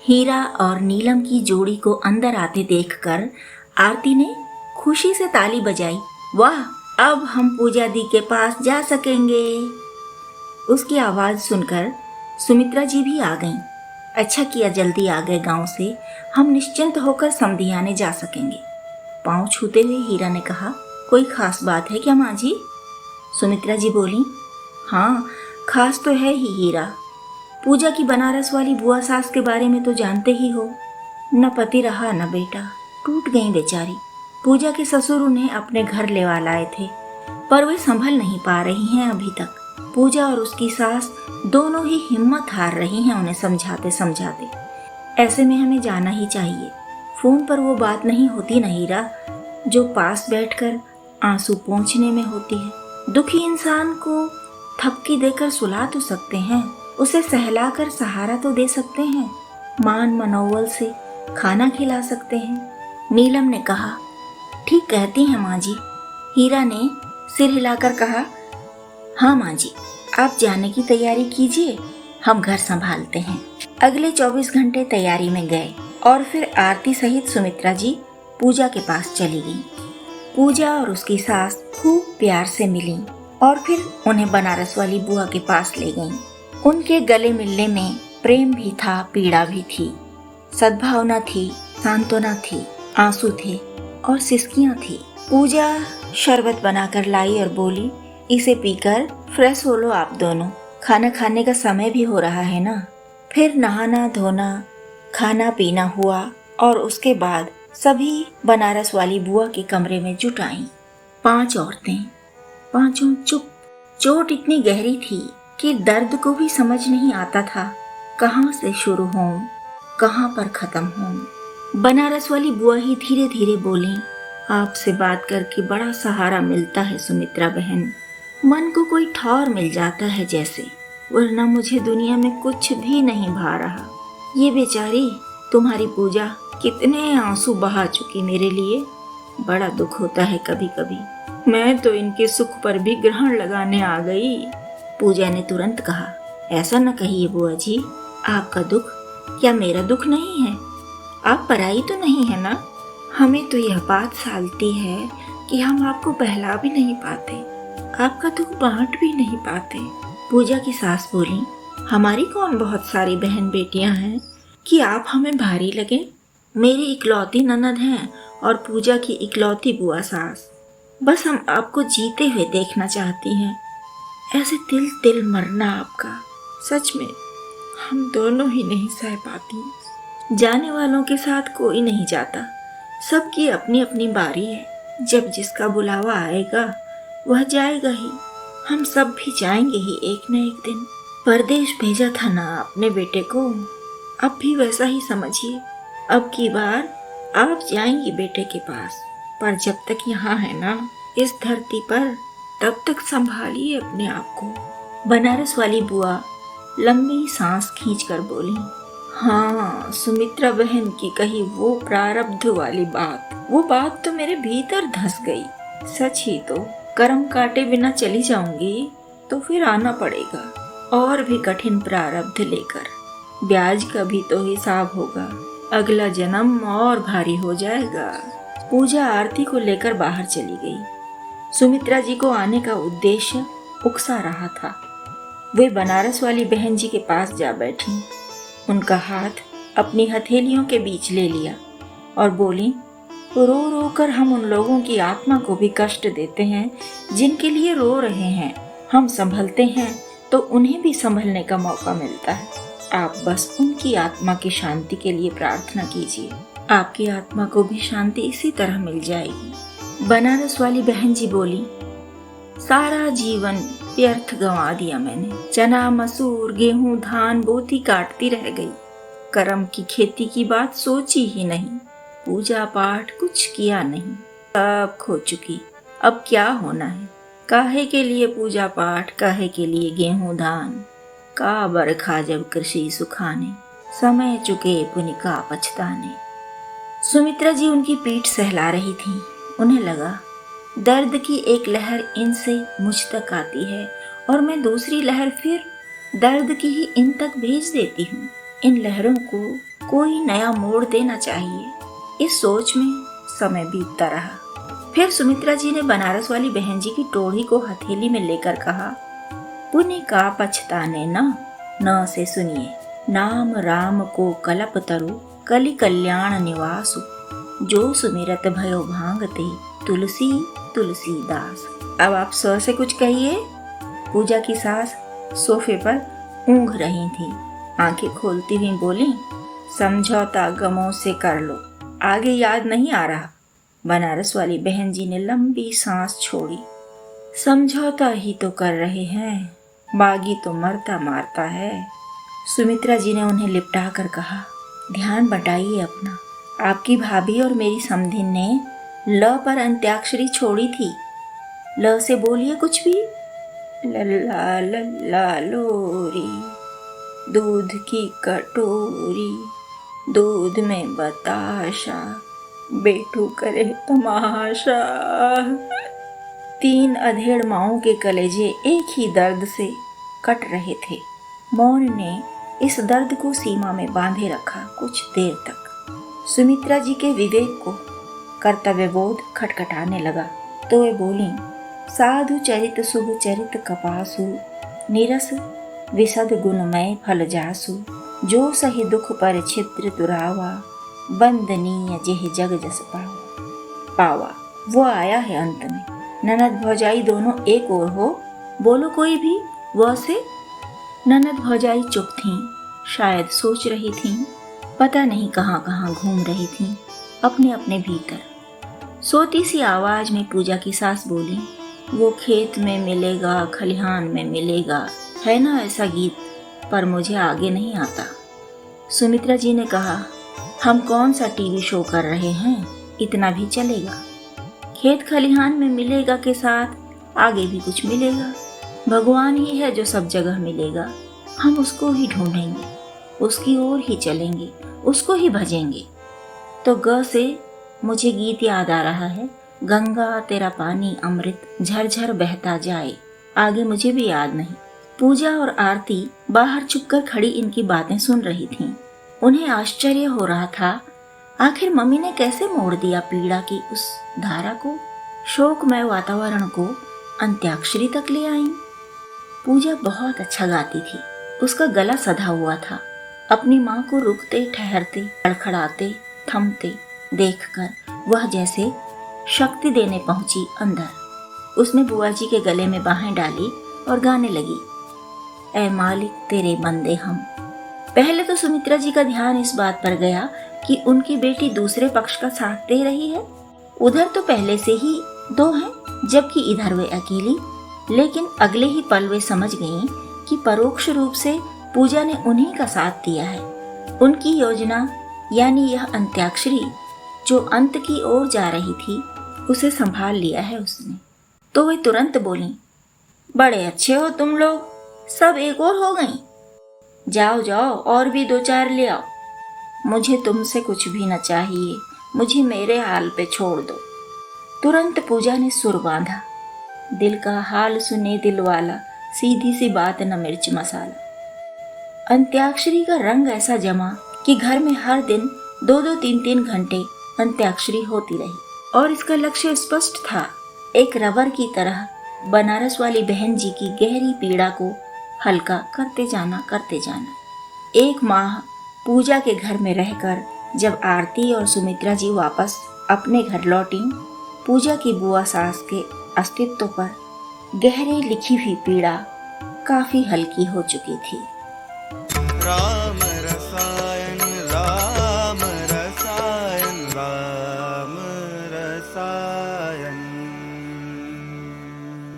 हीरा और नीलम की जोड़ी को अंदर आते देखकर आरती ने खुशी से ताली बजाई। वाह, अब हम पूजा दी के पास जा सकेंगे। उसकी आवाज सुनकर सुमित्रा जी भी आ गईं। अच्छा किया जल्दी आ गए गांव से, हम निश्चिंत होकर समधियाने जा सकेंगे। पांव छूते हुए हीरा ने कहा, कोई खास बात है क्या माँ जी? सुमित्रा जी बोली, हाँ खास तो है ही हीरा। पूजा की बनारस वाली बुआ सास के बारे में तो जानते ही हो, न पति रहा न बेटा, टूट गई बेचारी। पूजा के ससुर उन्हें अपने घर लेवा लाए थे, पर वे संभल नहीं पा रही हैं अभी तक। पूजा और उसकी सास दोनों ही हिम्मत हार रही हैं उन्हें समझाते समझाते। ऐसे में हमें जाना ही चाहिए। फोन पर वो बात नहीं होती न हीरा, जो पास बैठकर आंसू पोंछने में होती है। दुखी इंसान को थपकी देकर सुला तो सकते हैं, उसे सहलाकर सहारा तो दे सकते हैं, मान मनोबल से खाना खिला सकते हैं। नीलम ने कहा, ठीक कहती हैं माँ जी। हीरा ने सिर हिलाकर कहा, हाँ माँ जी, आप जाने की तैयारी कीजिए, हम घर संभालते हैं। अगले 24 घंटे तैयारी में गए और फिर आरती सहित सुमित्रा जी पूजा के पास चली गई। पूजा और उसकी सास खूब प्यार से मिली और फिर उन्हें बनारस वाली बुआ के पास ले गईं। उनके गले मिलने में प्रेम भी था, पीड़ा भी थी, सद्भावना थी, सांत्वना थी, आंसू थे और सिसकियां थी। पूजा शरबत बनाकर लाई और बोली, इसे पीकर फ्रेश हो लो आप दोनों, खाना खाने का समय भी हो रहा है ना। फिर नहाना धोना, खाना पीना हुआ और उसके बाद सभी बनारस वाली बुआ के कमरे में जुट आईं। 5 औरतें, पांचों चुप। चोट इतनी गहरी थी कि दर्द को भी समझ नहीं आता था कहाँ से शुरू हों, कहाँ पर खत्म हों। बनारस वाली बुआ ही धीरे धीरे बोली, आपसे बात करके बड़ा सहारा मिलता है सुमित्रा बहन, मन को कोई ठौर मिल जाता है जैसे, वरना मुझे दुनिया में कुछ भी नहीं भा रहा। ये बेचारी तुम्हारी पूजा कितने आंसू बहा चुकी मेरे लिए, बड़ा दुख होता है कभी कभी। मैं तो इनके सुख पर भी ग्रहण लगाने आ गई। पूजा ने तुरंत कहा, ऐसा न कहिए बुआ जी, आपका दुख क्या मेरा दुख नहीं है? आप पराई तो नहीं है ना? हमें तो यह बात सालती है कि हम आपको बहला भी नहीं पाते, आपका दुख बांट भी नहीं पाते। पूजा की सास बोली, हमारी कौन बहुत सारी बहन बेटियां हैं कि आप हमें भारी लगे। मेरी इकलौती ननद हैं और पूजा की इकलौती बुआ सास। बस हम आपको जीते हुए देखना चाहती हैं, ऐसे तिल तिल मरना आपका सच में हम दोनों ही नहीं सह पाती। जाने वालों के साथ कोई नहीं जाता, सबकी अपनी अपनी बारी है। जब जिसका बुलावा आएगा वह जाएगा ही, हम सब भी जाएंगे ही एक न एक दिन। परदेश भेजा था ना अपने बेटे को, अब भी वैसा ही समझिए। अब की बार आप जाएंगी बेटे के पास, पर जब तक यहाँ है ना इस धरती पर, तब तक संभालिए अपने आप को। बनारस वाली बुआ लंबी सांस खींचकर बोली, हाँ सुमित्रा बहन की कही वो प्रारब्ध वाली बात, वो बात तो मेरे भीतर धंस गई। सच ही तो कर्म काटे बिना चली जाऊंगी तो फिर आना पड़ेगा और भी कठिन प्रारब्ध लेकर। ब्याज का भी तो हिसाब होगा, अगला जन्म और भारी हो जाएगा। पूजा आरती को लेकर बाहर चली गई। सुमित्रा जी को आने का उद्देश्य उकसा रहा था। वे बनारस वाली बहन जी के पास जा बैठी, उनका हाथ अपनी हथेलियों के बीच ले लिया और बोली, रो रो कर हम उन लोगों की आत्मा को भी कष्ट देते हैं जिनके लिए रो रहे हैं। हम संभलते हैं तो उन्हें भी संभलने का मौका मिलता है। आप बस उनकी आत्मा की शांति के लिए प्रार्थना कीजिए, आपकी आत्मा को भी शांति इसी तरह मिल जाएगी। बनारस वाली बहन जी बोली, सारा जीवन व्यर्थ गंवा दिया मैंने, चना मसूर गेहूं धान बोती काटती रह गई, कर्म की खेती की बात सोची ही नहीं, पूजा पाठ कुछ किया नहीं, सब खो चुकी। अब क्या होना है? काहे के लिए पूजा पाठ, काहे के लिए गेहूं धान, का बरखा जब कृषि सुखाने, समय चुके पुनिका पछताने। सुमित्रा जी उनकी पीठ सहला रही थी। उन्हें लगा दर्द की एक लहर इनसे मुझ तक आती है और मैं दूसरी लहर फिर दर्द की ही इन तक भेज देती हूँ। इन लहरों को कोई नया मोड़ देना चाहिए। इस सोच में समय बीतता रहा। फिर सुमित्रा जी ने बनारस वाली बहन जी की टोढ़ी को हथेली में लेकर कहा, पुण्य का पछताने न से सुनिए, नाम राम को कलप तरु, कलि कल्याण निवासु, जो सुमिरत भयो भांगते, तुलसी तुलसीदास। अब आप स्वर से कुछ कहिए। पूजा की सास सोफे पर ऊँघ रही थी, आंखें खोलती हुई बोली, समझौता गमों से कर लो, आगे याद नहीं आ रहा। बनारस वाली बहन जी ने लंबी सांस छोड़ी। समझौता ही तो कर रहे हैं, बागी तो मरता मारता है। सुमित्रा जी ने उन्हें लिपटा कर कहा, ध्यान बटाइए अपना। आपकी भाभी और मेरी समधिन ने ल पर अंत्याक्षरी छोड़ी थी। ल से बोलिए कुछ भी। लल्ला लल्ला लोरी, दूध की कटोरी, दूध में बताशा, बेटू करे तमाशा। 3 अधेड़ माओं के कलेजे एक ही दर्द से कट रहे थे। मौन ने इस दर्द को सीमा में बांधे रखा कुछ देर तक। सुमित्रा जी के विवेक को कर्तव्यबोध खटखटाने लगा तो वे बोली, साधु चरित शुभ चरित कपासु, निरस विशद गुणमय फल जासु, जो सही दुख पर छिद्र दुरावा, बंदनीय जेह जग जस पावा। वो आया है अंत में। ननद भौजाई दोनों एक ओर हो, बोलो कोई भी वो से। ननद भौजाई चुप थीं, शायद सोच रही थीं, पता नहीं कहाँ कहाँ घूम रही थीं अपने अपने भीतर। सोती सी आवाज में पूजा की सास बोली, वो खेत में मिलेगा, खलिहान में मिलेगा, है ना ऐसा गीत, पर मुझे आगे नहीं आता। सुमित्रा जी ने कहा, हम कौन सा टीवी शो कर रहे हैं, इतना भी चलेगा। खेत खलिहान में मिलेगा के साथ आगे भी कुछ मिलेगा। भगवान ही है जो सब जगह मिलेगा। हम उसको ही ढूंढेंगे, उसकी ओर ही चलेंगे, उसको ही भजेंगे। तो ग से मुझे गीत याद आ रहा है, गंगा तेरा पानी अमृत झरझर बहता जाए। आगे मुझे भी याद नहीं। पूजा और आरती बाहर छुपकर खड़ी इनकी बातें सुन रही थीं। उन्हें आश्चर्य हो रहा था, आखिर मम्मी ने कैसे मोड़ दिया पीड़ा की उस धारा को, शोकमय वातावरण को अंत्याक्षरी तक ले आई। पूजा बहुत अच्छा गाती थी। उसका गला सधा हुआ था। अपनी माँ को रुकते ठहरते, खड़खड़ाते, थमते देखकर वह जैसे शक्ति देने पहुंची अंदर। उसने बुआ जी के गले में बाहें डाली और गाने लगी, ऐ मालिक तेरे बंदे हम। पहले तो सुमित्रा जी का ध्यान इस बात पर गया कि उनकी बेटी दूसरे पक्ष का साथ दे रही है। उधर तो पहले से ही 2 हैं, जबकि इधर वे अकेली। लेकिन अगले ही पल वे समझ गईं कि परोक्ष रूप से पूजा ने उन्हीं का साथ दिया है। उनकी योजना यानी यह अंत्याक्षरी जो अंत की ओर जा रही थी, उसे संभाल लिया है उसने। तो वे तुरंत बोली, बड़े अच्छे हो तुम लोग, सब एक और हो गई। जाओ जाओ और भी 2-4 ले आओ। मुझे तुमसे कुछ भी न चाहिए, मुझे मेरे हाल पे छोड़ दो। तुरंत पूजा ने सुर बांधा, दिल का हाल सुने दिल वाला, सीधी सी बात न मिर्च मसाला। अंत्याक्षरी का रंग ऐसा जमा कि घर में हर दिन 2-2, 3-3 घंटे अंत्याक्षरी होती रही। और इसका लक्ष्य स्पष्ट था, एक रबर की तरह बनारस वाली बहन जी की गहरी पीड़ा को हल्का करते जाना। 1 माह पूजा के घर में रहकर जब आरती और सुमित्रा जी वापस अपने घर लौटी, पूजा की बुआ सास के अस्तित्व पर गहरे लिखी हुई पीड़ा काफी हल्की हो चुकी थी।